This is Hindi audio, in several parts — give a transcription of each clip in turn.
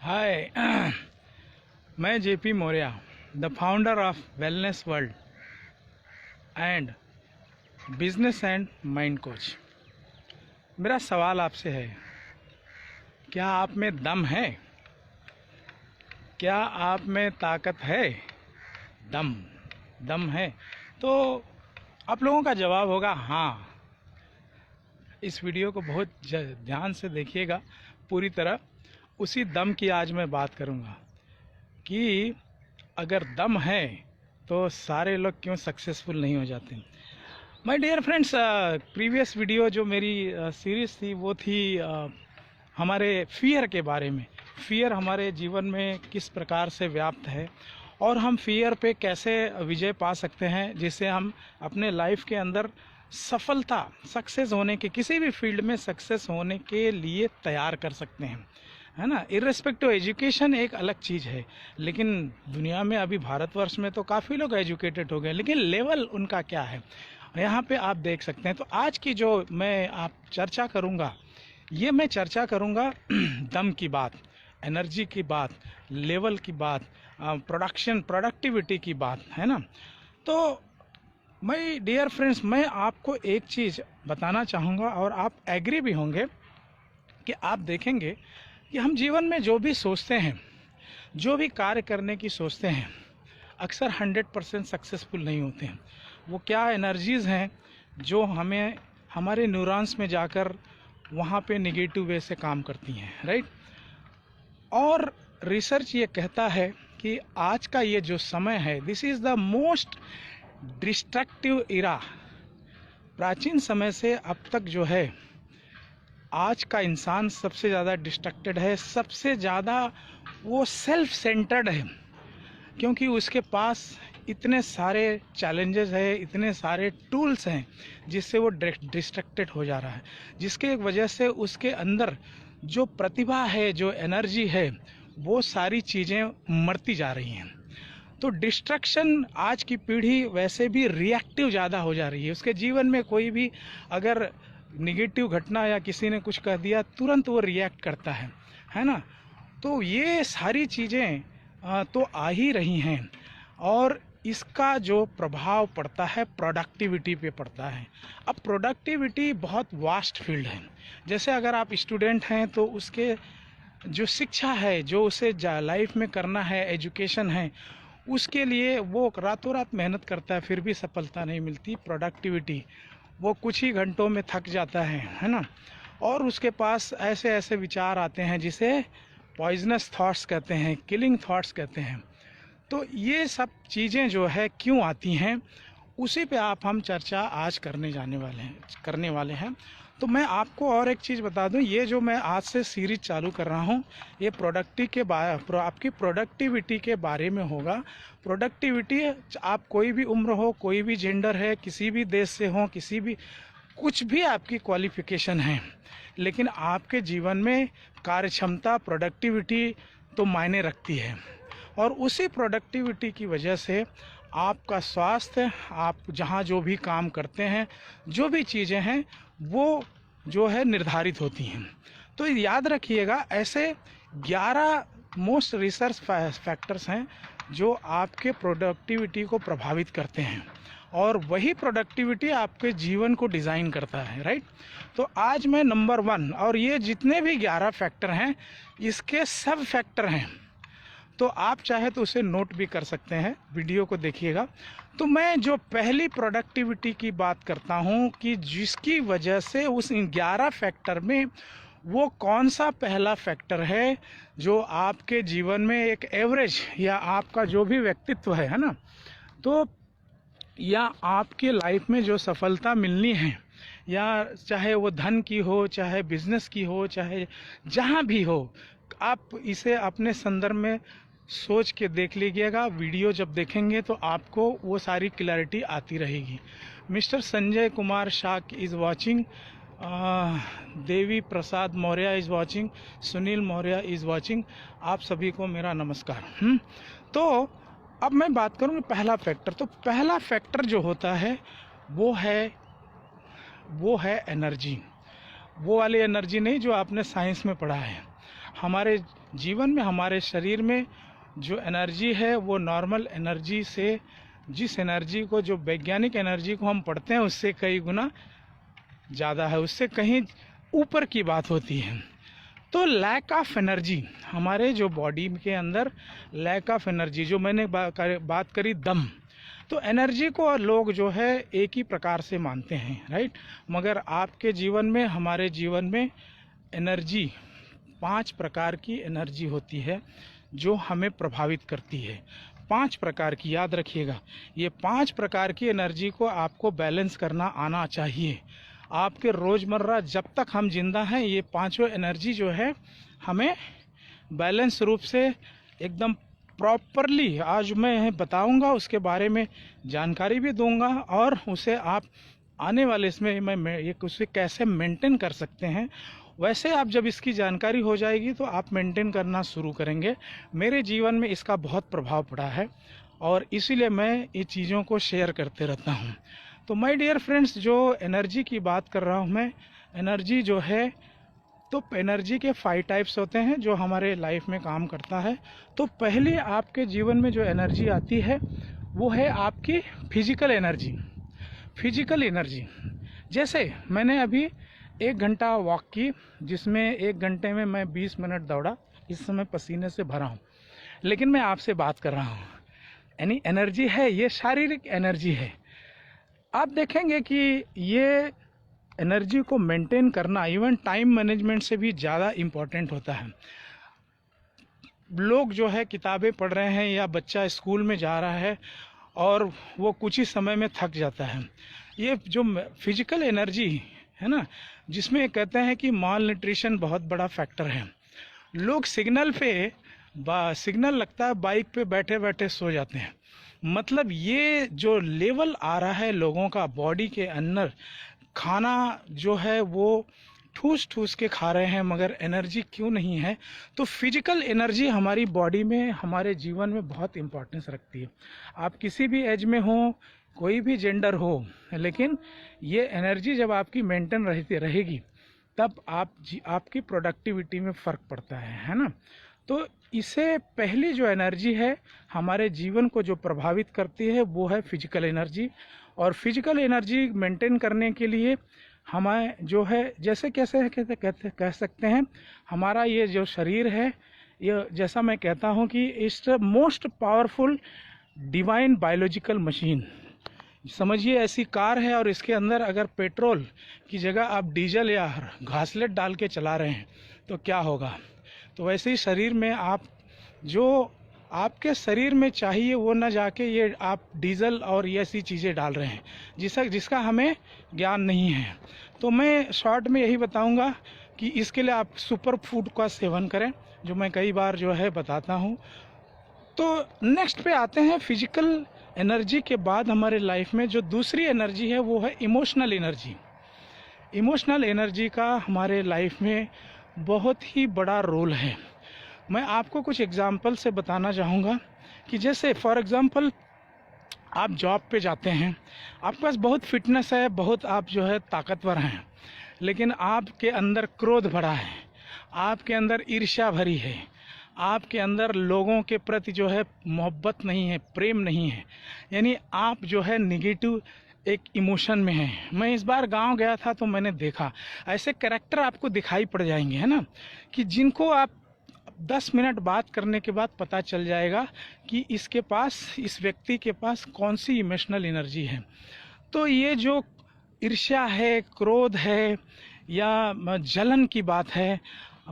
हाय मैं JP Maurya, the founder of wellness world and business and mind coach. मेरा सवाल आपसे है, क्या आप में दम है? क्या आप में ताकत है? दम दम है? तो आप लोगों का जवाब होगा हाँ। इस वीडियो को बहुत ध्यान से देखिएगा, पूरी तरह उसी दम की आज मैं बात करूंगा कि अगर दम है तो सारे लोग क्यों सक्सेसफुल नहीं हो जाते। My dear friends, previous video जो मेरी सीरीज़ थी वो थी हमारे फियर के बारे में। फियर हमारे जीवन में किस प्रकार से व्याप्त है और हम फियर पे कैसे विजय पा सकते हैं, जिससे हम अपने लाइफ के अंदर सफलता, सक्सेस होने के, किसी भी फील्ड में सक्सेस होने के लिए तैयार कर सकते हैं, है ना। इर्रेस्पेक्टिव एजुकेशन एक अलग चीज़ है, लेकिन दुनिया में अभी भारतवर्ष में तो काफ़ी लोग एजुकेटेड हो गए, लेकिन लेवल उनका क्या है यहाँ पे आप देख सकते हैं। तो आज की जो मैं आप चर्चा करूँगा, ये मैं चर्चा करूँगा दम की बात, एनर्जी की बात, लेवल की बात, प्रोडक्टिविटी की बात, है ना। तो माय डियर फ्रेंड्स, मैं आपको एक चीज़ बताना चाहूँगा और आप एग्री भी होंगे कि आप देखेंगे कि हम जीवन में जो भी सोचते हैं, जो भी कार्य करने की सोचते हैं, अक्सर 100% सक्सेसफुल नहीं होते हैं। वो क्या एनर्जीज़ हैं जो हमें हमारे न्यूरॉन्स में जाकर वहाँ पे नेगेटिव वे से काम करती हैं, राइट। और रिसर्च ये कहता है कि आज का ये जो समय है, this is the most destructive era. प्राचीन समय से अब तक जो है, आज का इंसान सबसे ज़्यादा डिस्ट्रक्टेड है, सबसे ज़्यादा वो सेल्फ सेंटर्ड है, क्योंकि उसके पास इतने सारे चैलेंजेस है, इतने सारे टूल्स हैं जिससे वो डिस्ट्रक्टेड हो जा रहा है, जिसके वजह से उसके अंदर जो प्रतिभा है, जो एनर्जी है, वो सारी चीज़ें मरती जा रही हैं। तो डिस्ट्रक्शन, आज की पीढ़ी वैसे भी रिएक्टिव ज़्यादा हो जा रही है। उसके जीवन में कोई भी अगर निगेटिव घटना या किसी ने कुछ कह दिया, तुरंत वो रिएक्ट करता है ना। तो ये सारी चीज़ें तो आ ही रही हैं और इसका जो प्रभाव पड़ता है प्रोडक्टिविटी पे पड़ता है। अब प्रोडक्टिविटी बहुत वास्ट फील्ड है। जैसे अगर आप स्टूडेंट हैं तो उसके जो शिक्षा है, जो उसे लाइफ में करना है, एजुकेशन है, उसके लिए वो रातों रात मेहनत करता है, फिर भी सफलता नहीं मिलती। प्रोडक्टिविटी, वो कुछ ही घंटों में थक जाता है ना। और उसके पास ऐसे ऐसे विचार आते हैं जिसे पॉइजनस थॉट्स कहते हैं, किलिंग थॉट्स कहते हैं। तो ये सब चीज़ें जो है क्यों आती हैं, उसी पे हम चर्चा आज करने वाले हैं। तो मैं आपको और एक चीज़ बता दूं, ये जो मैं आज से सीरीज चालू कर रहा हूं, ये आपकी प्रोडक्टिविटी के बारे में होगा। प्रोडक्टिविटी, आप कोई भी उम्र हो, कोई भी जेंडर है, किसी भी देश से हो, किसी भी, कुछ भी आपकी क्वालिफिकेशन है, लेकिन आपके जीवन में कार्य क्षमता, प्रोडक्टिविटी तो मायने रखती है। और उसी प्रोडक्टिविटी की वजह से आपका स्वास्थ्य, आप जहाँ जो भी काम करते हैं, जो भी चीज़ें हैं, वो जो है निर्धारित होती हैं। तो याद रखिएगा, ऐसे 11 मोस्ट रिसर्च फैक्टर्स हैं जो आपके प्रोडक्टिविटी को प्रभावित करते हैं, और वही प्रोडक्टिविटी आपके जीवन को डिज़ाइन करता है, राइट। तो आज मैं नंबर 1, और ये जितने भी 11 फैक्टर हैं, इसके सब फैक्टर हैं, तो आप चाहे तो उसे नोट भी कर सकते हैं, वीडियो को देखिएगा। तो मैं जो पहली प्रोडक्टिविटी की बात करता हूं कि जिसकी वजह से उस 11 फैक्टर में वो कौन सा पहला फैक्टर है जो आपके जीवन में एक एवरेज, या आपका जो भी व्यक्तित्व है ना, तो या आपके लाइफ में जो सफलता मिलनी है, या चाहे वो धन की हो, चाहे बिजनेस की हो, चाहे जहाँ भी हो, आप इसे अपने संदर्भ में सोच के देख लीजिएगा। वीडियो जब देखेंगे तो आपको वो सारी क्लैरिटी आती रहेगी। Mister Sanjay Kumar Shah is watching, Devi Prasad Maurya is watching, Sunil Maurya is watching. आप सभी को मेरा नमस्कार। तो अब मैं बात करूँगी पहला फैक्टर। तो पहला फैक्टर जो होता है वो है एनर्जी। वो वाली एनर्जी नहीं जो आपने साइंस में पढ़ा है। हमारे जीवन में, हमारे शरीर में जो एनर्जी है वो नॉर्मल एनर्जी से, जिस एनर्जी को, जो वैज्ञानिक एनर्जी को हम पढ़ते हैं उससे कई गुना ज़्यादा है, उससे कहीं ऊपर की बात होती है। तो लैक ऑफ एनर्जी, हमारे जो बॉडी के अंदर लैक ऑफ एनर्जी, जो मैंने बात करी दम, तो एनर्जी को लोग जो है एक ही प्रकार से मानते हैं, राइट। मगर आपके जीवन में, हमारे जीवन में एनर्जी 5 प्रकार की एनर्जी होती है जो हमें प्रभावित करती है। 5 प्रकार की, याद रखिएगा। ये 5 प्रकार की एनर्जी को आपको बैलेंस करना आना चाहिए। आपके रोज़मर्रा जब तक हम जिंदा हैं, ये पांचों एनर्जी जो है हमें बैलेंस रूप से एकदम प्रॉपरली, आज मैं बताऊंगा, उसके बारे में जानकारी भी दूंगा, और उसे आप आने वाले इसमें मैं उसे कैसे मेंटेन कर सकते हैं। वैसे आप जब इसकी जानकारी हो जाएगी तो आप मेंटेन करना शुरू करेंगे। मेरे जीवन में इसका बहुत प्रभाव पड़ा है और इसीलिए मैं ये चीज़ों को शेयर करते रहता हूँ। तो माय डियर फ्रेंड्स, जो एनर्जी की बात कर रहा हूँ मैं, एनर्जी जो है, तो एनर्जी के 5 टाइप्स होते हैं जो हमारे लाइफ में काम करता है। तो पहले आपके जीवन में जो एनर्जी आती है वो है आपकी फिजिकल एनर्जी। फिजिकल एनर्जी, जैसे मैंने अभी 1 घंटा वॉक की, जिसमें 1 घंटे में मैं 20 मिनट दौड़ा, इस समय पसीने से भरा हूँ, लेकिन मैं आपसे बात कर रहा हूँ। यानी एनर्जी है, ये शारीरिक एनर्जी है। आप देखेंगे कि ये एनर्जी को मेंटेन करना इवन टाइम मैनेजमेंट से भी ज़्यादा इम्पोर्टेंट होता है। लोग जो है किताबें पढ़ रहे हैं या बच्चा स्कूल में जा रहा है और वो कुछ ही समय में थक जाता है। ये जो फिजिकल एनर्जी है ना, जिसमें कहते हैं कि माल न्यूट्रिशन बहुत बड़ा फैक्टर है। लोग सिग्नल लगता है बाइक पे बैठे बैठे सो जाते हैं। मतलब ये जो लेवल आ रहा है लोगों का बॉडी के अंदर, खाना जो है वो ठूस ठूस के खा रहे हैं मगर एनर्जी क्यों नहीं है। तो फिजिकल एनर्जी हमारी बॉडी में, हमारे जीवन में बहुत इम्पोर्टेंस रखती है। आप किसी भी एज में हो, कोई भी जेंडर हो, लेकिन ये एनर्जी जब आपकी मेंटेन रहेगी तब आपकी प्रोडक्टिविटी में फ़र्क पड़ता है ना। तो इससे पहली जो एनर्जी है हमारे जीवन को जो प्रभावित करती है वो है फिजिकल एनर्जी। और फिजिकल एनर्जी मेंटेन करने के लिए हमें जो है, जैसे कह सकते हैं, हमारा ये जो शरीर है, ये जैसा मैं कहता हूँ कि it's most powerful divine biological machine. समझिए ऐसी कार है और इसके अंदर अगर पेट्रोल की जगह आप डीजल या घासलेट डाल के चला रहे हैं तो क्या होगा। तो वैसे ही शरीर में आप जो आपके शरीर में चाहिए वो न जाके ये आप डीजल और ये ऐसी चीज़ें डाल रहे हैं जिसका हमें ज्ञान नहीं है। तो मैं शॉर्ट में यही बताऊंगा कि इसके लिए आप सुपर फूड का सेवन करें, जो मैं कई बार जो है बताता हूँ। तो नेक्स्ट पे आते हैं, फिजिकल एनर्जी के बाद हमारे लाइफ में जो दूसरी एनर्जी है वो है इमोशनल एनर्जी। इमोशनल एनर्जी का हमारे लाइफ में बहुत ही बड़ा रोल है। मैं आपको कुछ एग्जाम्पल से बताना चाहूँगा कि जैसे फॉर एग्जांपल आप जॉब पे जाते हैं, आपके पास बहुत फिटनेस है, बहुत आप जो है ताकतवर हैं, लेकिन आपके अंदर क्रोध भरा है, आपके अंदर ईर्ष्या भरी है, आपके अंदर लोगों के प्रति जो है मोहब्बत नहीं है, प्रेम नहीं है, यानी आप जो है निगेटिव एक इमोशन में है। मैं इस बार गांव गया था तो मैंने देखा ऐसे कैरेक्टर आपको दिखाई पड़ जाएंगे, है ना, कि जिनको आप 10 मिनट बात करने के बाद पता चल जाएगा कि इसके पास, इस व्यक्ति के पास कौन सी इमोशनल एनर्जी है। तो ये जो ईर्ष्या है, क्रोध है या जलन की बात है,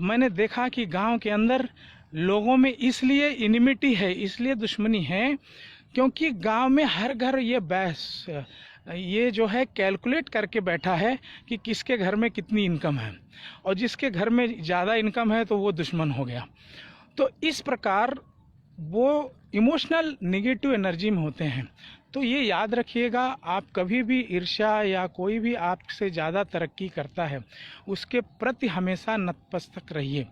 मैंने देखा कि गांव के अंदर लोगों में इसलिए इनिमिटी है, इसलिए दुश्मनी है क्योंकि गांव में हर घर ये जो है कैलकुलेट करके बैठा है कि किसके घर में कितनी इनकम है, और जिसके घर में ज़्यादा इनकम है तो वो दुश्मन हो गया। तो इस प्रकार वो इमोशनल नेगेटिव एनर्जी में होते हैं। तो ये याद रखिएगा, आप कभी भी ईर्ष्या या कोई भी आपसे ज़्यादा तरक्की करता है उसके प्रति हमेशा नतमस्तक रहिए,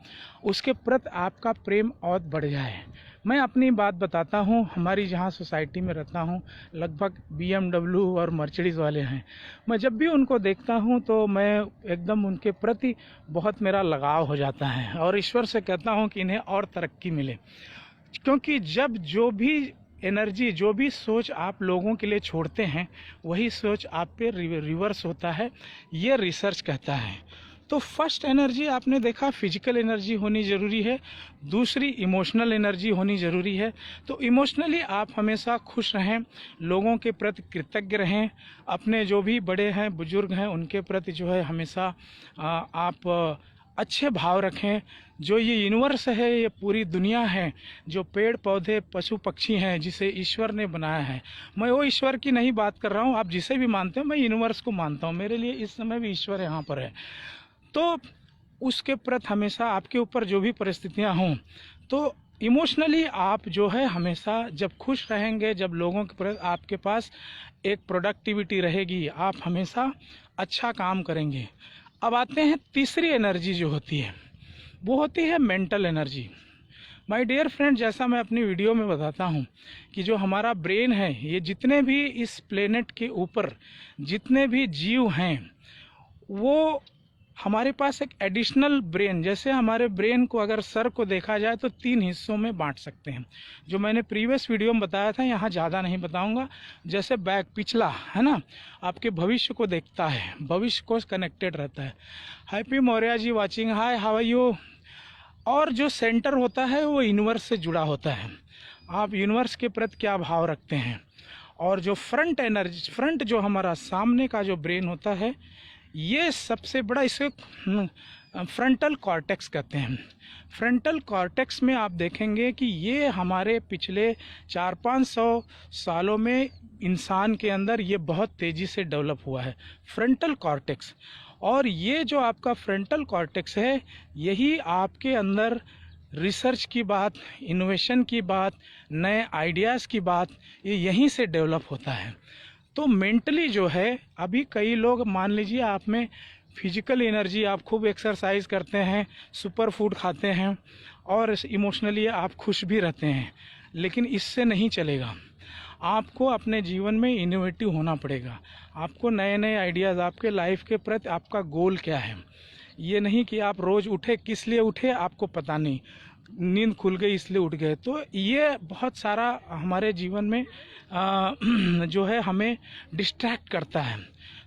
उसके प्रति आपका प्रेम और बढ़ जाए। मैं अपनी बात बताता हूँ। हमारी जहाँ सोसाइटी में रहता हूँ लगभग BMW और मर्सिडीज़ वाले हैं। मैं जब भी उनको देखता हूँ तो मैं एकदम उनके प्रति बहुत मेरा लगाव हो जाता है और ईश्वर से कहता हूँ कि इन्हें और तरक्की मिले, क्योंकि जब जो भी एनर्जी, जो भी सोच आप लोगों के लिए छोड़ते हैं वही सोच आप पे रिवर्स होता है, ये रिसर्च कहता है। तो फर्स्ट एनर्जी आपने देखा फिजिकल एनर्जी होनी ज़रूरी है, दूसरी इमोशनल एनर्जी होनी ज़रूरी है। तो इमोशनली आप हमेशा खुश रहें, लोगों के प्रति कृतज्ञ रहें, अपने जो भी बड़े हैं बुजुर्ग हैं उनके प्रति जो है हमेशा आप अच्छे भाव रखें। जो ये यूनिवर्स है, ये पूरी दुनिया है, जो पेड़ पौधे पशु पक्षी हैं जिसे ईश्वर ने बनाया है, मैं वो ईश्वर की नहीं बात कर रहा हूँ, आप जिसे भी मानते हो, मैं यूनिवर्स को मानता हूँ। मेरे लिए इस समय भी ईश्वर यहाँ पर है। तो उसके प्रति हमेशा आपके ऊपर जो भी परिस्थितियाँ हों, तो इमोशनली आप जो है हमेशा जब खुश रहेंगे, जब लोगों के प्रति आपके पास एक प्रोडक्टिविटी रहेगी, आप हमेशा अच्छा काम करेंगे। अब आते हैं तीसरी एनर्जी जो होती है, वो होती है mental energy. My dear friend, जैसा मैं अपनी वीडियो में बताता हूँ कि जो हमारा ब्रेन है, ये जितने भी इस प्लेनेट के ऊपर जितने भी जीव हैं, वो हमारे पास एक एडिशनल ब्रेन, जैसे हमारे ब्रेन को अगर सर को देखा जाए तो 3 हिस्सों में बांट सकते हैं, जो मैंने प्रीवियस वीडियो में बताया था, यहाँ ज़्यादा नहीं बताऊंगा। जैसे बैक पिछला है ना, आपके भविष्य को देखता है, भविष्य को कनेक्टेड रहता है। Happy Maurya ji watching, hi how are you. और जो सेंटर होता है वो यूनिवर्स से जुड़ा होता है, आप यूनिवर्स के प्रति क्या भाव रखते हैं। और जो फ्रंट एनर्जी, फ्रंट जो हमारा सामने का जो ब्रेन होता है, ये सबसे बड़ा, इसे फ्रंटल कॉर्टेक्स कहते हैं। फ्रंटल कॉर्टेक्स में आप देखेंगे कि ये हमारे पिछले 400-500 सालों में इंसान के अंदर ये बहुत तेज़ी से डेवलप हुआ है, फ्रंटल कॉर्टेक्स। और ये जो आपका फ्रंटल कॉर्टेक्स है, यही आपके अंदर रिसर्च की बात, इनोवेशन की बात, नए आइडियाज़ की बात, ये यहीं से डेवलप होता है। तो मेंटली जो है, अभी कई लोग, मान लीजिए आप में फिजिकल एनर्जी, आप खूब एक्सरसाइज करते हैं, सुपर फूड खाते हैं और इमोशनली आप खुश भी रहते हैं, लेकिन इससे नहीं चलेगा। आपको अपने जीवन में इनोवेटिव होना पड़ेगा। आपको नए नए आइडियाज़, आपके लाइफ के प्रति आपका गोल क्या है, ये नहीं कि आप रोज़ उठे, किस लिए उठे आपको पता नहीं, नींद खुल गई इसलिए उठ गए। तो ये बहुत सारा हमारे जीवन में जो है हमें डिस्ट्रैक्ट करता है।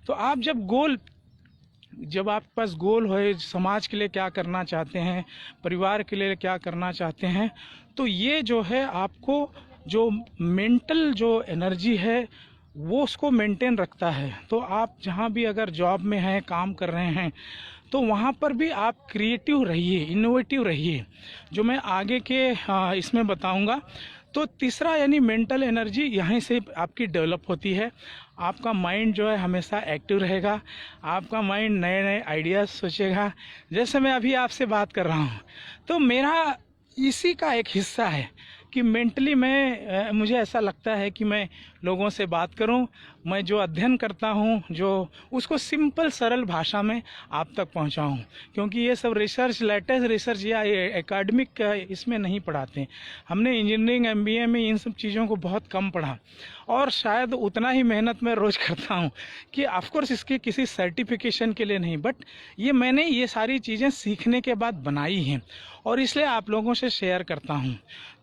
तो आप जब आपके पास गोल हो, समाज के लिए क्या करना चाहते हैं, परिवार के लिए क्या करना चाहते हैं, तो ये जो है आपको जो मेंटल जो एनर्जी है वो उसको मेंटेन रखता है। तो आप जहाँ भी अगर जॉब में हैं, काम कर रहे हैं, तो वहाँ पर भी आप क्रिएटिव रहिए, इनोवेटिव रहिए, जो मैं आगे के इसमें बताऊँगा। तो तीसरा यानी मेंटल एनर्जी यहीं से आपकी डेवलप होती है। आपका माइंड जो है हमेशा एक्टिव रहेगा, आपका माइंड नए नए आइडियाज़ सोचेगा। जैसे मैं अभी आपसे बात कर रहा हूँ, तो मेरा इसी का एक हिस्सा है कि मेंटली मुझे ऐसा लगता है कि मैं लोगों से बात करूं, मैं जो अध्ययन करता हूं जो उसको सिंपल सरल भाषा में आप तक पहुंचाऊं, क्योंकि ये सब रिसर्च, लेटेस्ट रिसर्च या एकेडमिक इसमें नहीं पढ़ाते। हमने इंजीनियरिंग MBA में इन सब चीज़ों को बहुत कम पढ़ा, और शायद उतना ही मेहनत मैं रोज़ करता हूं कि ऑफकोर्स इसके किसी सर्टिफिकेशन के लिए नहीं, बट ये मैंने ये सारी चीज़ें सीखने के बाद बनाई हैं और इसलिए आप लोगों से शेयर करता हूं।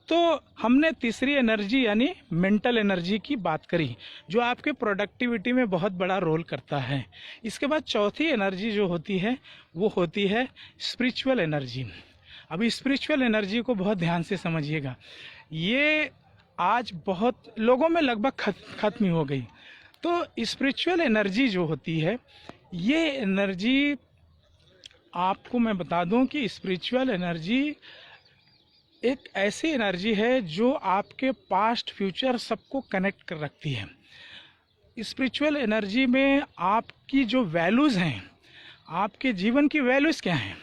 तो हमने तीसरी एनर्जी यानी मेंटल एनर्जी की बात करी, जो आपके प्रोडक्टिविटी में बहुत बड़ा रोल करता है। इसके बाद चौथी एनर्जी जो होती है वो होती है स्पिरिचुअल एनर्जी। अभी स्पिरिचुअल एनर्जी को बहुत ध्यान से समझिएगा, ये आज बहुत लोगों में लगभग खत्म हो गई। तो स्पिरिचुअल एनर्जी जो होती है, ये एनर्जी आपको मैं बता दूं कि स्पिरिचुअल एनर्जी एक ऐसी एनर्जी है जो आपके पास्ट फ्यूचर सबको कनेक्ट कर रखती है। स्पिरिचुअल एनर्जी में आपकी जो वैल्यूज़ हैं, आपके जीवन की वैल्यूज़ क्या हैं।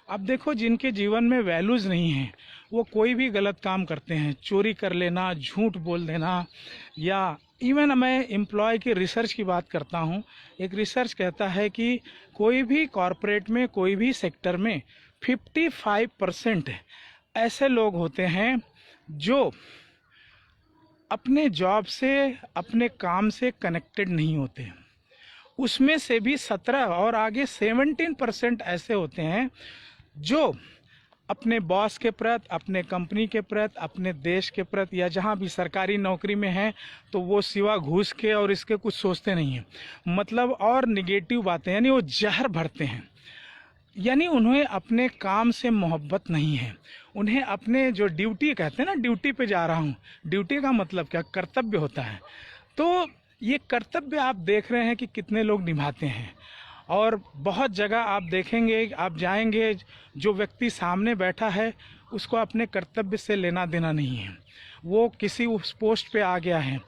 अब देखो, जिनके जीवन में वैल्यूज़ नहीं हैं वो कोई भी गलत काम करते हैं, चोरी कर लेना, झूठ बोल देना, या इवन मैं एम्प्लॉय की रिसर्च की बात करता हूँ। एक रिसर्च कहता है कि कोई भी कॉरपोरेट में, कोई भी सेक्टर में 55% ऐसे लोग होते हैं जो अपने जॉब से, अपने काम से कनेक्टेड नहीं होते, उसमें से भी 17 और आगे 17% ऐसे होते हैं जो अपने बॉस के प्रति, अपने कंपनी के प्रति, अपने देश के प्रति, या जहाँ भी सरकारी नौकरी में हैं तो वो सिवा घूस के और इसके कुछ सोचते नहीं हैं, मतलब और निगेटिव बातें, यानी वो जहर भरते हैं। यानी उन्हें अपने काम से मोहब्बत नहीं है, उन्हें अपने जो ड्यूटी कहते हैं ना, ड्यूटी पे जा रहा हूँ, ड्यूटी का मतलब क्या, कर्तव्य होता है। तो ये कर्तव्य आप देख रहे हैं कि कितने लोग निभाते हैं, और बहुत जगह आप देखेंगे, आप जाएंगे, जो व्यक्ति सामने बैठा है उसको अपने कर्तव्य से लेना देना नहीं है, वो किसी उस पोस्ट पे आ गया है।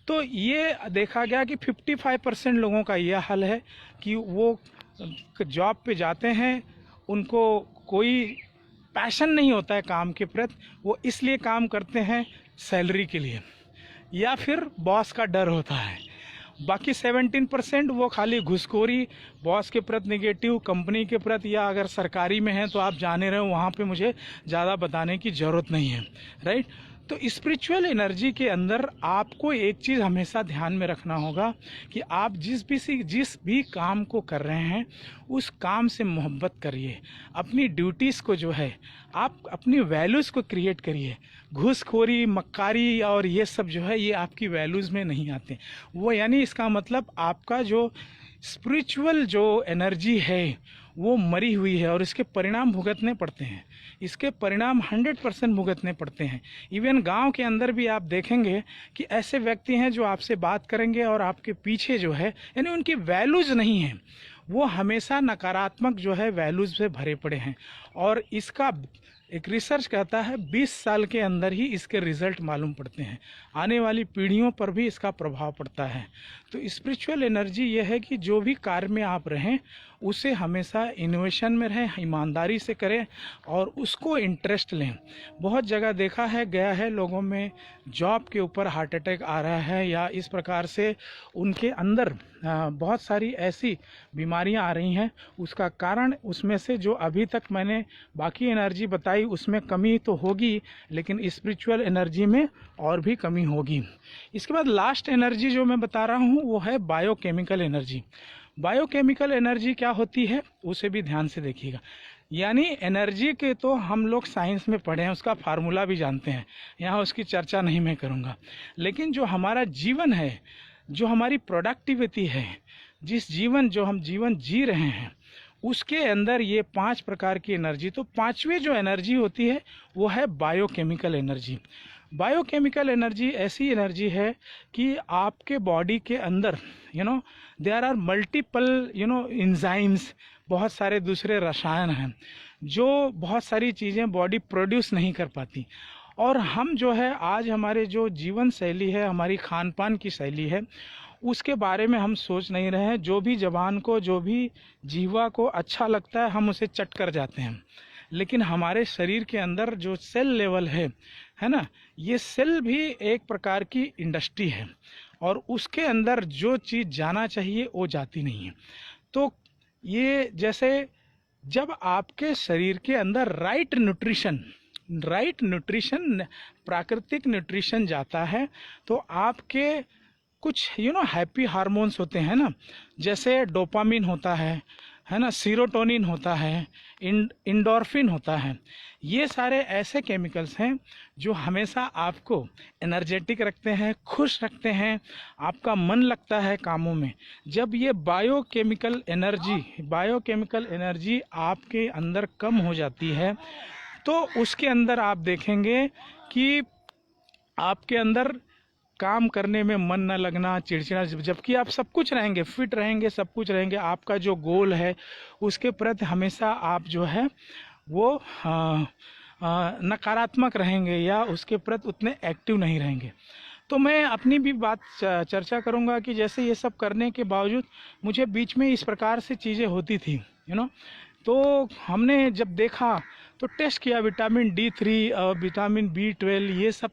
तो ये देखा गया कि 55% लोगों का यह हाल है कि वो जॉब पे जाते हैं, उनको कोई पैशन नहीं होता है काम के प्रति, वो इसलिए काम करते हैं सैलरी के लिए, या फिर बॉस का डर होता है। बाकी 17% वो खाली घुसखोरी, बॉस के प्रति निगेटिव, कंपनी के प्रति, या अगर सरकारी में है तो आप जाने रहे हो, वहाँ पे मुझे ज़्यादा बताने की ज़रूरत नहीं है, राइट। तो स्पिरिचुअल एनर्जी के अंदर आपको एक चीज़ हमेशा ध्यान में रखना होगा कि आप जिस भी काम को कर रहे हैं उस काम से मोहब्बत करिए, अपनी ड्यूटीज़ को जो है आप अपनी वैल्यूज़ को क्रिएट करिए। घूसखोरी, मक्कारी और ये सब जो है ये आपकी वैल्यूज़ में नहीं आते। वो यानी इसका मतलब आपका जो स्पिरिचुअल जो एनर्जी है वो मरी हुई है, और इसके परिणाम भुगतने पड़ते हैं, इसके परिणाम 100% भुगतने पड़ते हैं। इवन गांव के अंदर भी आप देखेंगे कि ऐसे व्यक्ति हैं जो आपसे बात करेंगे और आपके पीछे जो है, यानी उनकी वैल्यूज़ नहीं है, वो हमेशा नकारात्मक जो है वैल्यूज़ से भरे पड़े हैं। और इसका एक रिसर्च कहता है 20 साल के अंदर ही इसके रिजल्ट मालूम पड़ते हैं, आने वाली पीढ़ियों पर भी इसका प्रभाव पड़ता है। तो स्पिरिचुअल एनर्जी ये है कि जो भी कार्य में आप रहें उसे हमेशा इनोवेशन में रहें, ईमानदारी से करें और उसको इंटरेस्ट लें। बहुत जगह देखा है गया है लोगों में जॉब के ऊपर हार्ट अटैक आ रहा है, या इस प्रकार से उनके अंदर बहुत सारी ऐसी बीमारियां आ रही हैं। उसका कारण उसमें से जो अभी तक मैंने बाकी एनर्जी बताई उसमें कमी तो होगी, लेकिन स्पिरिचुअल एनर्जी में और भी कमी होगी। इसके बाद लास्ट एनर्जी जो मैं बता रहा हूँ वो है बायोकेमिकल एनर्जी। बायोकेमिकल एनर्जी क्या होती है उसे भी ध्यान से देखिएगा। यानी एनर्जी के तो हम लोग साइंस में पढ़े हैं, उसका फार्मूला भी जानते हैं, यहाँ उसकी चर्चा नहीं मैं करूँगा। लेकिन जो हमारा जीवन है, जो हमारी प्रोडक्टिविटी है, जो हम जीवन जी रहे हैं, उसके अंदर ये 5 प्रकार की एनर्जी, तो 5वीं जो एनर्जी होती है वो है बायोकेमिकल एनर्जी। बायोकेमिकल एनर्जी ऐसी एनर्जी है कि आपके बॉडी के अंदर देयर आर मल्टीपल एंजाइम्स, बहुत सारे दूसरे रसायन हैं जो बहुत सारी चीज़ें बॉडी प्रोड्यूस नहीं कर पाती। और हम जो है आज हमारे जो जीवन शैली है, हमारी खान पान की शैली है, उसके बारे में हम सोच नहीं रहे हैं। जो भी जबान को, जो भी जीवा को अच्छा लगता है हम उसे चट कर जाते हैं। लेकिन हमारे शरीर के अंदर जो सेल लेवल है ना, ये सेल भी एक प्रकार की इंडस्ट्री है, और उसके अंदर जो चीज़ जाना चाहिए वो जाती नहीं है। तो ये जैसे जब आपके शरीर के अंदर राइट न्यूट्रिशन, प्राकृतिक न्यूट्रिशन जाता है तो आपके कुछ हैप्पी हार्मोन्स होते हैं ना, जैसे डोपामिन होता है ना, सीरोटोनिन होता है, इंडोर्फिन होता है। ये सारे ऐसे केमिकल्स हैं जो हमेशा आपको एनर्जेटिक रखते हैं, खुश रखते हैं, आपका मन लगता है कामों में। जब ये बायोकेमिकल एनर्जी आपके अंदर कम हो जाती है तो उसके अंदर आप देखेंगे कि आपके अंदर काम करने में मन न लगना, चिड़चिड़ा, जबकि आप सब कुछ रहेंगे, फिट रहेंगे, सब कुछ रहेंगे, आपका जो गोल है उसके प्रति हमेशा आप जो है वो नकारात्मक रहेंगे या उसके प्रति उतने एक्टिव नहीं रहेंगे। तो मैं अपनी भी बात चर्चा करूंगा कि जैसे ये सब करने के बावजूद मुझे बीच में इस प्रकार से चीज़ें होती थी तो हमने जब देखा तो टेस्ट किया, विटामिन D3 और विटामिन B12, ये सब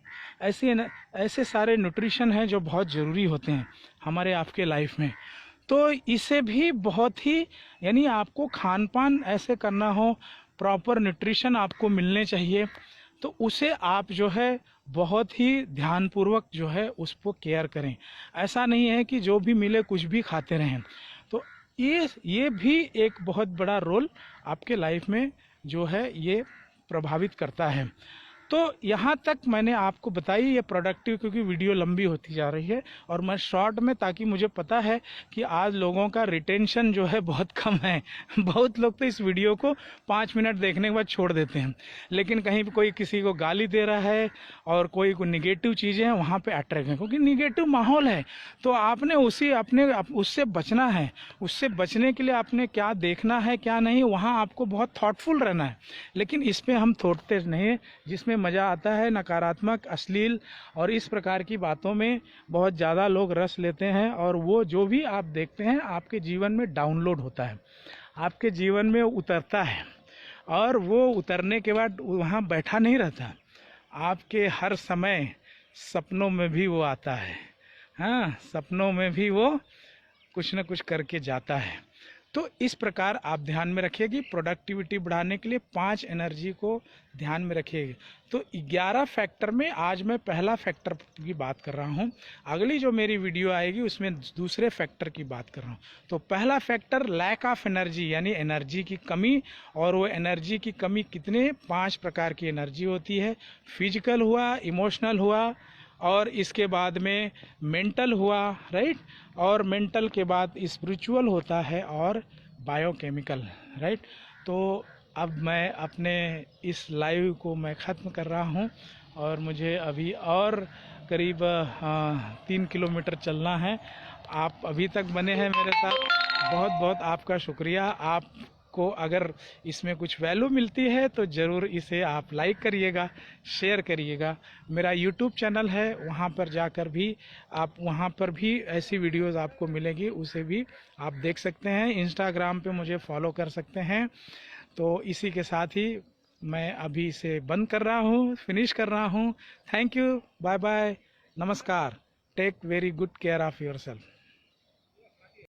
ऐसे सारे न्यूट्रिशन हैं जो बहुत ज़रूरी होते हैं हमारे आपके लाइफ में। तो इसे भी बहुत ही आपको खान पान ऐसे करना हो, प्रॉपर न्यूट्रिशन आपको मिलने चाहिए, तो उसे आप जो है बहुत ही ध्यानपूर्वक जो है उसको केयर करें। ऐसा नहीं है कि जो भी मिले कुछ भी खाते रहें। तो ये भी एक बहुत बड़ा रोल आपके लाइफ में जो है ये प्रभावित करता है। तो यहाँ तक मैंने आपको बताई ये प्रोडक्टिव, क्योंकि वीडियो लंबी होती जा रही है और मैं शॉर्ट में, ताकि मुझे पता है कि आज लोगों का रिटेंशन जो है बहुत कम है। बहुत लोग तो इस वीडियो को 5 मिनट देखने के बाद छोड़ देते हैं, लेकिन कहीं पे कोई किसी को गाली दे रहा है और कोई निगेटिव चीज़ें हैं वहाँ पे अट्रैक्ट है, क्योंकि निगेटिव माहौल है। तो आपने उससे बचना है। उससे बचने के लिए आपने क्या देखना है क्या नहीं, वहाँ आपको बहुत थॉटफुल रहना है। लेकिन इस पर हम थोड़ते नहीं, जिसमें मज़ा आता है नकारात्मक, अश्लील और इस प्रकार की बातों में बहुत ज़्यादा लोग रस लेते हैं, और वो जो भी आप देखते हैं आपके जीवन में डाउनलोड होता है, आपके जीवन में उतरता है, और वो उतरने के बाद वहाँ बैठा नहीं रहता, आपके हर समय सपनों में भी वो आता है। हाँ, सपनों में भी वो कुछ न कुछ करके जाता है। तो इस प्रकार आप ध्यान में रखिए कि प्रोडक्टिविटी बढ़ाने के लिए 5 एनर्जी को ध्यान में रखिएगा। तो 11 फैक्टर में आज मैं पहला फैक्टर की बात कर रहा हूँ। अगली जो मेरी वीडियो आएगी उसमें दूसरे फैक्टर की बात कर रहा हूँ। तो पहला फैक्टर लैक ऑफ एनर्जी, यानी एनर्जी की कमी। और वो एनर्जी की कमी कितने, 5 प्रकार की एनर्जी होती है। फिजिकल हुआ, इमोशनल हुआ, और इसके बाद में मेंटल हुआ, राइट, और मेंटल के बाद स्पिरिचुअल होता है, और बायोकेमिकल, राइट। तो अब मैं अपने इस लाइव को मैं ख़त्म कर रहा हूँ, और मुझे अभी और करीब 3 किलोमीटर चलना है। आप अभी तक बने हैं मेरे साथ, बहुत बहुत आपका शुक्रिया। आपको अगर इसमें कुछ वैल्यू मिलती है तो ज़रूर इसे आप लाइक करिएगा, शेयर करिएगा। मेरा यूट्यूब चैनल है, वहाँ पर जाकर भी आप, वहाँ पर भी ऐसी वीडियोस आपको मिलेगी, उसे भी आप देख सकते हैं। इंस्टाग्राम पे मुझे फॉलो कर सकते हैं। तो इसी के साथ ही मैं अभी इसे बंद कर रहा हूँ, फिनिश कर रहा हूँ। थैंक यू, बाय बाय, नमस्कार। Take very good care of yourself.